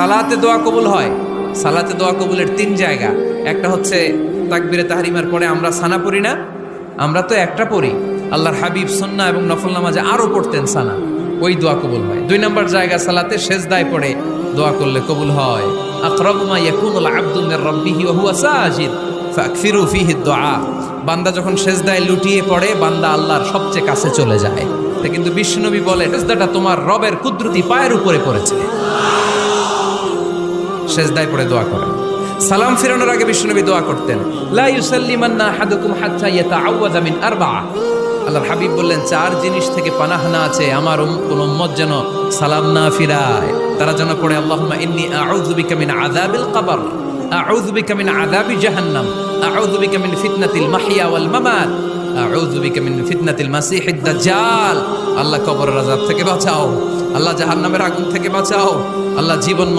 সালাতে দোয়া কবুল হয়। সালাতে দোয়া কবুলের 3 জায়গা। একটা হচ্ছে তাকবীরে তাহরিমার পরে আমরা সানা পড়ি না, আমরা তো একটা পড়ি। আল্লাহর হাবিব সুন্নাহ এবং নফল নামাজে আরো পড়তেন সানা, ওই দোয়া কবুল হয়। 2 নম্বর জায়গা সালাতে সেজদায় পড়ে দোয়া করলে কবুল হয়। আকরাবু মা ইয়াকুনুল আবদু মির রাব্বিহি ওয়া হুয়া সাজিদ ফাকসিরু ফিহি দুআ। বান্দা যখন সেজদায় লুটিয়ে পড়ে, বান্দা আল্লাহর সবচেয়ে কাছে চলে যায়। তা কিন্তু বিশ্বনবী বলে, সেজদাটা তোমার রবের কুদরতি পায়ের উপরে পড়েছে। সেজদায় পড়ে দোয়া করেন। সালাম ফিরানোর আগে বিশ্বনবী দোয়া করতেন, লা ইউসাল্লিমান্না আহাদুকুম হাত্তা ইয়াতাআওয়াযা মিন আরবাআ। আল্লাহর হাবিব বললেন, 4 জিনিস থেকে পানাহ না আছে আমার কোন উম্মত যেন সালাম না ফিরায়। তারা যেন পড়ে, আল্লাহুম্মা ইন্নী আউযু বিকা মিন আযাবিল কবর, আউযু বিকা মিন আযাবি জাহান্নাম, আউযু বিকা মিন ফিতনাতিল মাহইয়া ওয়াল মামাত, আউযু বিকা মিন ফিতনাতিল মাসিহিদ দাজ্জাল। আল্লাহ কবরের আযাব থেকে বাঁচাও, আল্লাহ জাহান্নামের আগুন থেকে বাঁচাও, আল্লাহ জীবন